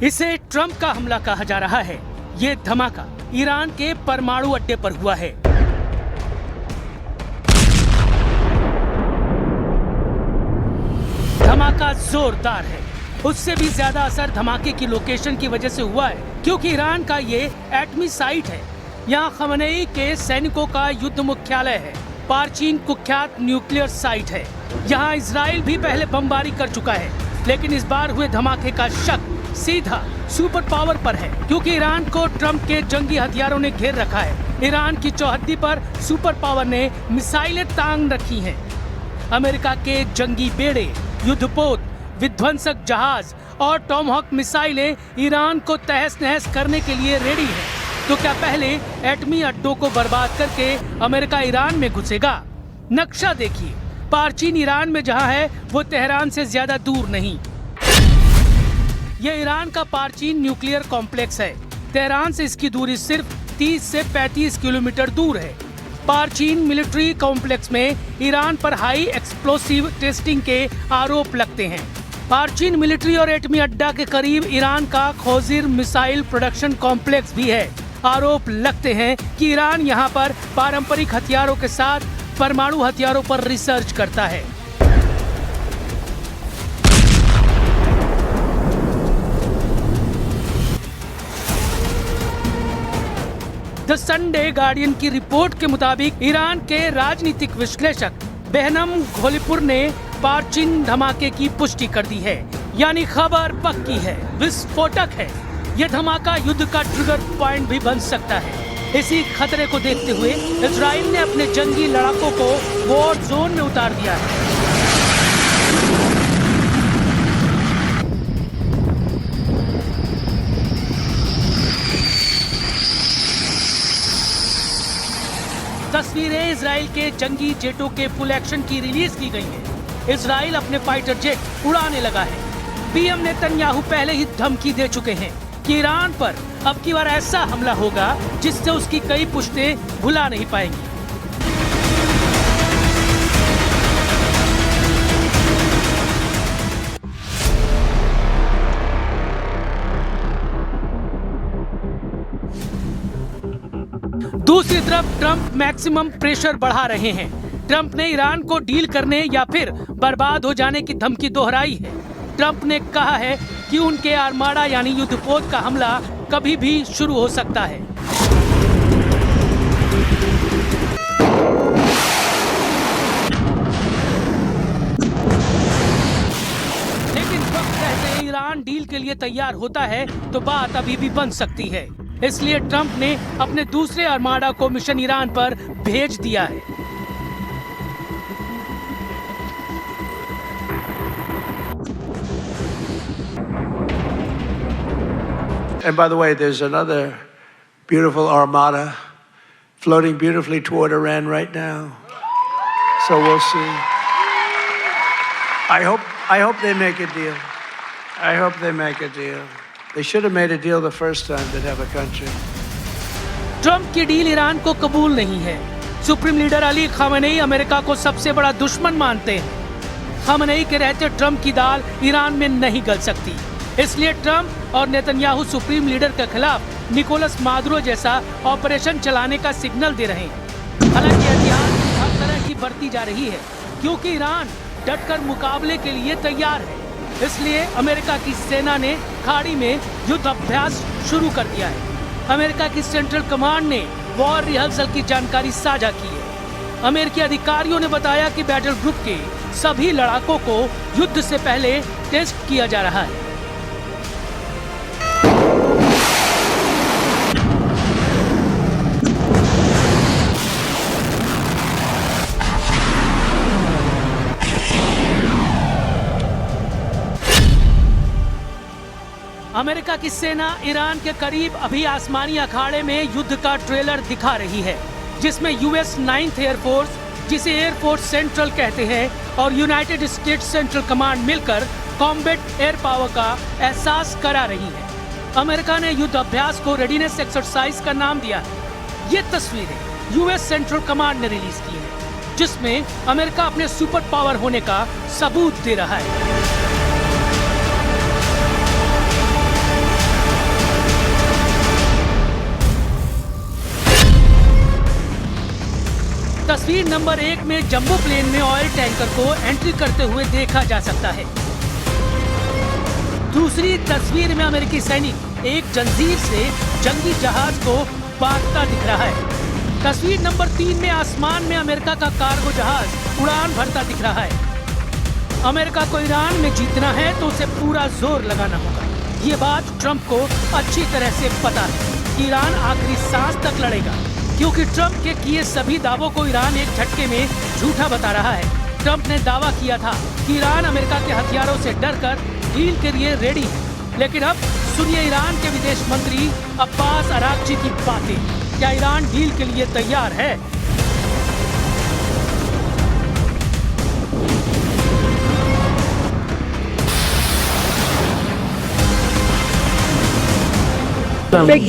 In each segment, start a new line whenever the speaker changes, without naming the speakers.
इसे ट्रंप का हमला कहा जा रहा है। ये धमाका ईरान के परमाणु अड्डे पर हुआ है। धमाका जोरदार है। उससे भी ज्यादा असर धमाके की लोकेशन की वजह से हुआ है, क्योंकि ईरान का ये एटमी साइट है। यहाँ खमेनेई के सैनिकों का युद्ध मुख्यालय है। पारचीन कुख्यात न्यूक्लियर साइट है। यहाँ इजराइल भी पहले बमबारी कर चुका है, लेकिन इस बार हुए धमाके का शक सीधा सुपर पावर पर है, क्योंकि ईरान को ट्रंप के जंगी हथियारों ने घेर रखा है। ईरान की चौहद्दी पर सुपर पावर ने मिसाइलें तांग रखी हैं। अमेरिका के जंगी बेड़े, युद्धपोत, विध्वंसक जहाज और टॉमहॉक मिसाइलें ईरान को तहस नहस करने के लिए रेडी हैं। तो क्या पहले एटमी अड्डों को बर्बाद करके अमेरिका ईरान में घुसेगा? नक्शा देखिए। पारचीन ईरान में जहां है, वो तेहरान से ज्यादा दूर नहीं। यह ईरान का पारचीन न्यूक्लियर कॉम्प्लेक्स है। तेहरान से इसकी दूरी सिर्फ 30 से 35 किलोमीटर दूर है। पारचीन मिलिट्री कॉम्प्लेक्स में ईरान पर हाई एक्सप्लोसिव टेस्टिंग के आरोप लगते हैं। पारचीन मिलिट्री और एटमी अड्डा के करीब ईरान का खोजिर मिसाइल प्रोडक्शन कॉम्प्लेक्स भी है। आरोप लगते हैं कि ईरान यहां पर पारंपरिक हथियारों के साथ परमाणु हथियारों पर रिसर्च करता है। द संडे गार्डियन की रिपोर्ट के मुताबिक ईरान के राजनीतिक विश्लेषक बेहनम घोलीपुर ने पारचीन धमाके की पुष्टि कर दी है, यानी खबर पक्की है, विस्फोटक है। यह धमाका युद्ध का ट्रिगर पॉइंट भी बन सकता है। इसी खतरे को देखते हुए इजराइल ने अपने जंगी लड़ाकों को वॉर जोन में उतार दिया है। तस्वीरें इजराइल के जंगी जेटों के फुल एक्शन की रिलीज की गई हैं। इजराइल अपने फाइटर जेट उड़ाने लगा है। पीएम नेतन्याहू पहले ही धमकी दे चुके हैं कि ईरान पर अब की बार ऐसा हमला होगा जिससे उसकी कई पुश्तें भुला नहीं पाएंगी। दूसरी तरफ ट्रंप मैक्सिमम प्रेशर बढ़ा रहे हैं। ट्रंप ने ईरान को डील करने या फिर बर्बाद हो जाने की धमकी दोहराई है। ट्रंप ने कहा है कि उनके आर्माडा यानी युद्धपोत का हमला कभी भी शुरू हो सकता है। लेकिन वक्त रहते ईरान डील के लिए तैयार होता है तो बात अभी भी बन सकती है। इसलिए ट्रंप ने अपने दूसरे आर्माडा को मिशन ईरान पर भेज दिया है।
And by the way, there's another beautiful armada floating beautifully toward Iran right now. So we'll see. I hope they make a deal. I hope they make a deal. They should have made a deal the first time they'd have a country.
Trump की deal Iran को कबूल नहीं है। Supreme leader Ali Khamenei America को सबसे बड़ा दुश्मन मानते हैं। खमेनेई के रहते ट्रंप की दाल ईरान में नहीं गल सकती। इसलिए ट्रंप और नेतन्याहू सुप्रीम लीडर के खिलाफ निकोलस मादुरो जैसा ऑपरेशन चलाने का सिग्नल दे रहे हैं। हालांकि एहतियात हर तरह की बरती जा रही है, क्योंकि ईरान डटकर मुकाबले के लिए तैयार है। इसलिए अमेरिका की सेना ने खाड़ी में युद्ध अभ्यास शुरू कर दिया है। अमेरिका की सेंट्रल कमांड ने वॉर रिहर्सल की जानकारी साझा की है। अमेरिकी अधिकारियों ने बताया कि बैटल ग्रुप के सभी लड़ाकों को युद्ध से पहले टेस्ट किया जा रहा है। अमेरिका की सेना ईरान के करीब अभी आसमानी अखाड़े में युद्ध का ट्रेलर दिखा रही है, जिसमें यूएस 9th एयरफोर्स, जिसे एयरफोर्स सेंट्रल कहते हैं, और यूनाइटेड स्टेट्स सेंट्रल कमांड मिलकर कॉम्बैट एयर पावर का एहसास करा रही है। अमेरिका ने युद्ध अभ्यास को रेडीनेस एक्सरसाइज का नाम दिया है। ये तस्वीरें यूएस सेंट्रल कमांड ने रिलीज की है, जिसमें अमेरिका अपने सुपर पावर होने का सबूत दे रहा है। तस्वीर नंबर 1 में जंबो प्लेन में ऑयल टैंकर को एंट्री करते हुए देखा जा सकता है। दूसरी तस्वीर में अमेरिकी सैनिक एक जंजीर से जंगी जहाज को बांधता दिख रहा है। तस्वीर नंबर 3 में आसमान में अमेरिका का कार्गो जहाज उड़ान भरता दिख रहा है। अमेरिका को ईरान में जीतना है तो उसे पूरा जोर लगाना होगा। ये बात ट्रंप को अच्छी तरह से पता है कि ईरान आखिरी सांस तक लड़ेगा, क्योंकि ट्रंप के किए सभी दावों को ईरान एक झटके में झूठा बता रहा है। ट्रंप ने दावा किया था कि ईरान अमेरिका के हथियारों से डरकर डील के लिए रेडी है, लेकिन अब सुनिए ईरान के विदेश मंत्री अब्बास अरागची की बातें। क्या ईरान डील के लिए तैयार है?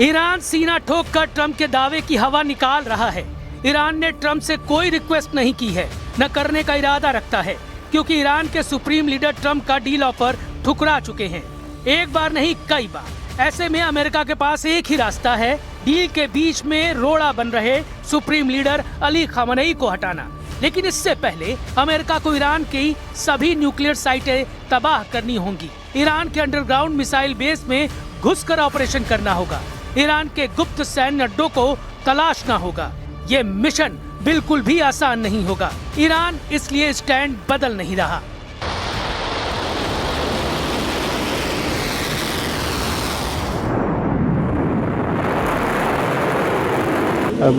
ईरान सीना ठोक कर ट्रंप के दावे की हवा निकाल रहा है। ईरान ने ट्रंप से कोई रिक्वेस्ट नहीं की है, न करने का इरादा रखता है, क्योंकि ईरान के सुप्रीम लीडर ट्रंप का डील ऑफर ठुकरा चुके हैं, एक बार नहीं कई बार। ऐसे में अमेरिका के पास एक ही रास्ता है, डील के बीच में रोड़ा बन रहे सुप्रीम लीडर अली खामनेई को हटाना। लेकिन इससे पहले अमेरिका को ईरान की सभी न्यूक्लियर साइटें तबाह करनी होंगी। ईरान के अंडरग्राउंड मिसाइल बेस में घुसकर ऑपरेशन करना होगा। ईरान के गुप्त सैन्य अड्डों को तलाशना होगा। ये मिशन बिल्कुल भी आसान नहीं होगा। ईरान इसलिए स्टैंड बदल नहीं रहा।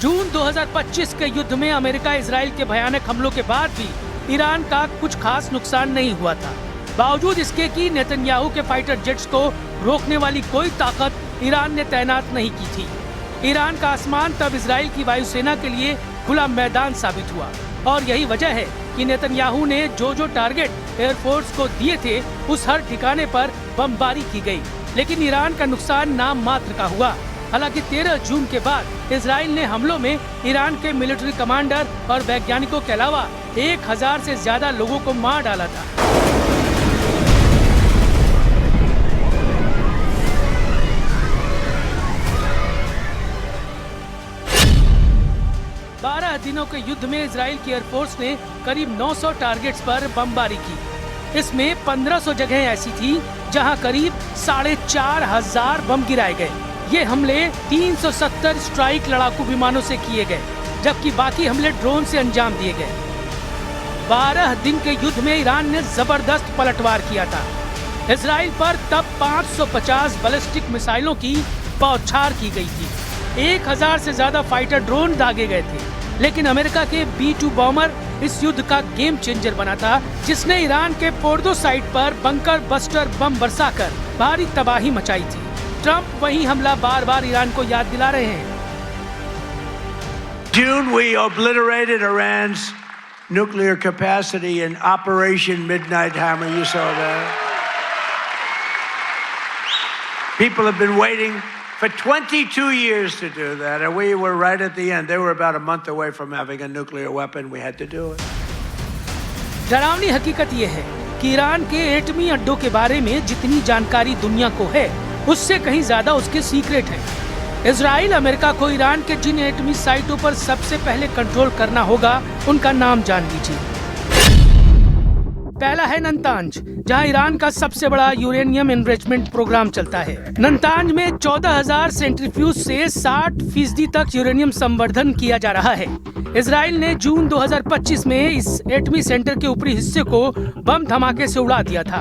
जून 2025 के युद्ध में अमेरिका इजराइल के भयानक हमलों के बाद भी ईरान का कुछ खास नुकसान नहीं हुआ था। बावजूद इसके कि नेतन्याहू के फाइटर जेट्स को रोकने वाली कोई ताकत ईरान ने तैनात नहीं की थी। ईरान का आसमान तब इजराइल की वायुसेना के लिए खुला मैदान साबित हुआ, और यही वजह है कि नेतन्याहू ने जो टारगेट एयरफोर्स को दिए थे उस हर ठिकाने पर बमबारी की गई। लेकिन ईरान का नुकसान नाम मात्र का हुआ। हालांकि 13 जून के बाद इजराइल ने हमलों में ईरान के मिलिट्री कमांडर और वैज्ञानिकों के अलावा 1000 से ज्यादा लोगों को मार डाला था। बारह दिनों के युद्ध में इजराइल की एयरफोर्स ने करीब 900 टारगेट्स पर बमबारी की। इसमें 1500 जगहें ऐसी थी जहां करीब 4500 बम गिराए गए। ये हमले 370 स्ट्राइक लड़ाकू विमानों से किए गए, जबकि बाकी हमले ड्रोन से अंजाम दिए गए। 12 दिन के युद्ध में ईरान ने जबरदस्त पलटवार किया था। इजराइल पर तब 550 बैलिस्टिक मिसाइलों की बौछार की गई थी। 1000 से ज्यादा फाइटर ड्रोन दागे गए थे। लेकिन अमेरिका के B-2 बॉम्बर इस युद्ध का गेम चेंजर बना था, जिसने ईरान के फोर्डो साइट पर बंकर बस्टर बम बरसाकर भारी तबाही मचाई थी। ट्रंप वही हमला बार बार ईरान को याद दिला रहे हैं।
June, we obliterated Iran's nuclear capacity in Operation Midnight Hammer. You saw that. People have been waiting for 22 years to do that, and we were right at the end. They were about a month away from having a nuclear weapon. We had to do it.
डरावनी हकीकत यह है कि Iran के एटमी अड्डों के बारे में जितनी जानकारी दुनिया को है, उससे कहीं ज्यादा उसके सीक्रेट हैं। इजराइल अमेरिका को ईरान के जिन एटमी साइटों पर सबसे पहले कंट्रोल करना होगा, उनका नाम जान लीजिए। पहला है नंतांज, जहां ईरान का सबसे बड़ा यूरेनियम एनरिचमेंट प्रोग्राम चलता है। नंतांज में 14,000 सेंट्रीफ्यूज से 60% तक यूरेनियम संवर्धन किया जा रहा है। इजराइल ने जून 2025 में इस एटमी सेंटर के ऊपरी हिस्से को बम धमाके से उड़ा दिया था।